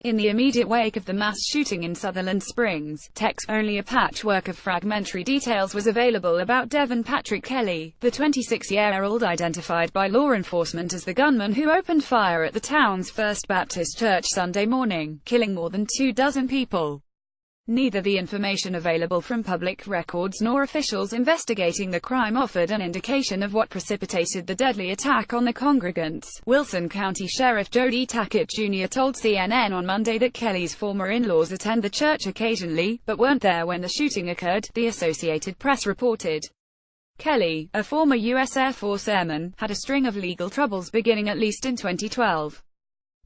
In the immediate wake of the mass shooting in Sutherland Springs, Texas, only a patchwork of fragmentary details was available about Devin Kelley, the 26-year-old identified by law enforcement as the gunman who opened fire at the town's First Baptist Church Sunday morning, killing more than 24 people. Neither the information available from public records nor officials investigating the crime offered an indication of what precipitated the deadly attack on the congregants. Wilson County Sheriff Jody Tackett Jr. told CNN on Monday that Kelley's former in-laws attend the church occasionally, but weren't there when the shooting occurred, the Associated Press reported. Kelley, a former U.S. Air Force airman, had a string of legal troubles beginning at least in 2012.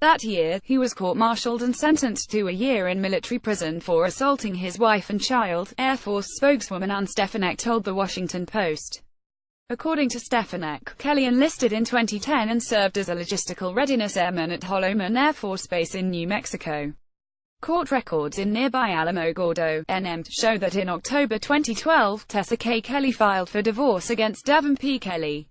That year, he was court-martialed and sentenced to a year in military prison for assaulting his wife and child, Air Force spokeswoman Ann Stefanek told The Washington Post. According to Stefanek, Kelley enlisted in 2010 and served as a logistical readiness airman at Holloman Air Force Base in New Mexico. Court records in nearby Alamogordo, NM, show that in October 2012, Tessa K. Kelley filed for divorce against Devin Kelley.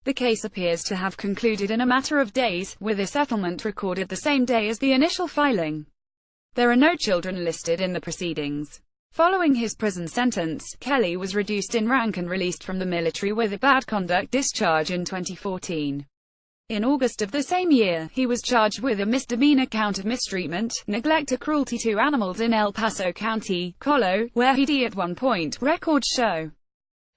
The case appears to have concluded in a matter of days, with a settlement recorded the same day as the initial filing. There are no children listed in the proceedings. Following his prison sentence, Kelley was reduced in rank and released from the military with a bad conduct discharge in 2014. In August of the same year, he was charged with a misdemeanor count of mistreatment, neglect or cruelty to animals in El Paso County, Colo, where he'd at one point, records show.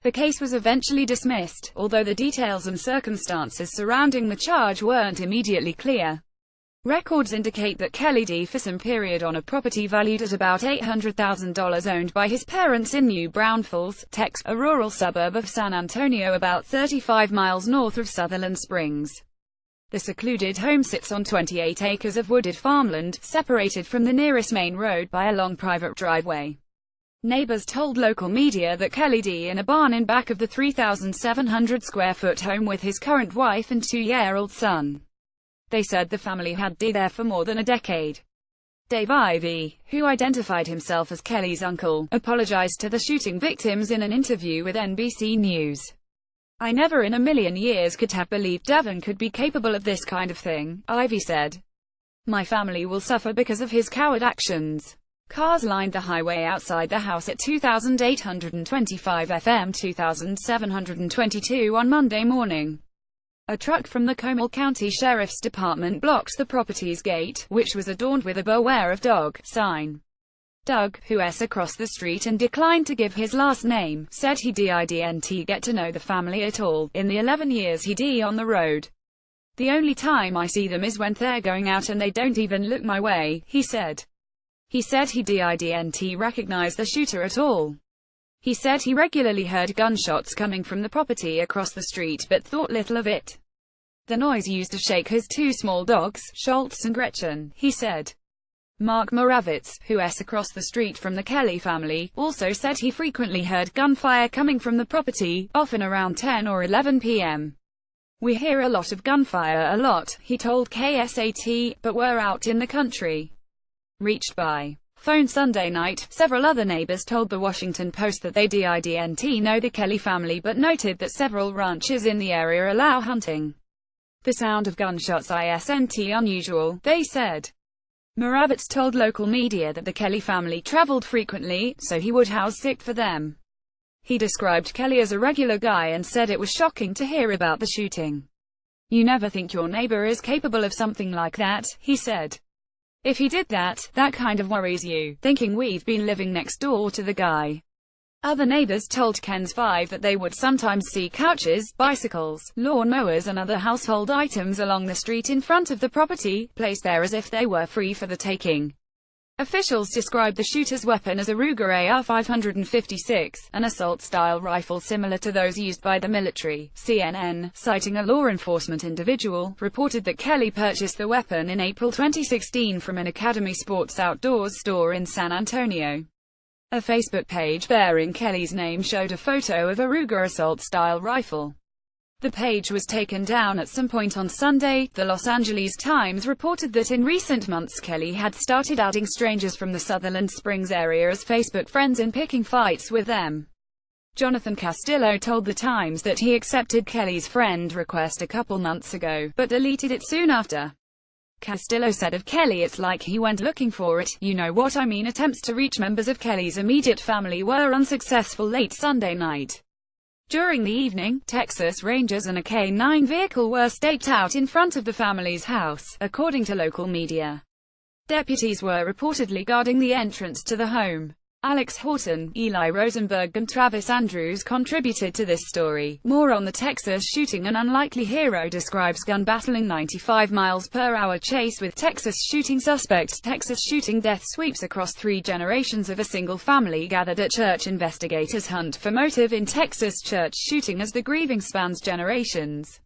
The case was eventually dismissed, although the details and circumstances surrounding the charge weren't immediately clear. Records indicate that Kelley died for some period on a property valued at about $800,000 owned by his parents in New Braunfels, Texas, a rural suburb of San Antonio about 35 miles north of Sutherland Springs. The secluded home sits on 28 acres of wooded farmland, separated from the nearest main road by a long private driveway. Neighbors told local media that Kelley died in a barn in back of the 3,700-square-foot home with his current wife and 2-year-old son. They said the family had died there for more than a decade. Dave Ivey, who identified himself as Kelley's uncle, apologized to the shooting victims in an interview with NBC News. "I never in a million years could have believed Devin could be capable of this kind of thing," Ivey said. "My family will suffer because of his coward actions." Cars lined the highway outside the house at 2,825 FM 2,722 on Monday morning. A truck from the Comal County Sheriff's Department blocked the property's gate, which was adorned with a "Beware of Dog" sign. Doug, who's across the street and declined to give his last name, said he didn't get to know the family at all in the 11 years he'd on the road. "The only time I see them is when they're going out and they don't even look my way," he said. He said he didn't recognize the shooter at all. He said he regularly heard gunshots coming from the property across the street but thought little of it. "The noise used to shake his two small dogs, Schultz and Gretchen," he said. Mark Moravitz, who's across the street from the Kelley family, also said he frequently heard gunfire coming from the property, often around 10 or 11 p.m. "We hear a lot of gunfire a lot," he told KSAT, "but we're out in the country." Reached by phone Sunday night, several other neighbors told The Washington Post that they didn't know the Kelley family but noted that several ranches in the area allow hunting. "The sound of gunshots isn't unusual," they said. Moravitz told local media that the Kelley family traveled frequently, so he would house sit for them. He described Kelley as a regular guy and said it was shocking to hear about the shooting. "You never think your neighbor is capable of something like that," he said. "If he did that, that kind of worries you, thinking we've been living next door to the guy." Other neighbors told KENS 5 that they would sometimes see couches, bicycles, lawn mowers and other household items along the street in front of the property, placed there as if they were free for the taking. Officials described the shooter's weapon as a Ruger AR-556, an assault-style rifle similar to those used by the military. CNN, citing a law enforcement individual, reported that Kelley purchased the weapon in April 2016 from an Academy Sports Outdoors store in San Antonio. A Facebook page bearing Kelley's name showed a photo of a Ruger assault-style rifle. The page was taken down at some point on Sunday. The Los Angeles Times reported that in recent months Kelley had started adding strangers from the Sutherland Springs area as Facebook friends and picking fights with them. Jonathan Castillo told the Times that he accepted Kelley's friend request a couple months ago, but deleted it soon after. Castillo said of Kelley, "It's like he went looking for it, you know what I mean." Attempts to reach members of Kelley's immediate family were unsuccessful late Sunday night. During the evening, Texas Rangers and a K-9 vehicle were staked out in front of the family's house, according to local media. Deputies were reportedly guarding the entrance to the home. Alex Horton, Eli Rosenberg and Travis Andrews contributed to this story. More on the Texas shooting. An unlikely hero describes gun battling 95 miles per hour chase with Texas shooting suspect. Texas shooting death sweeps across 3 generations of a single family gathered at church. Investigators hunt for motive in Texas church shooting as the grieving spans generations.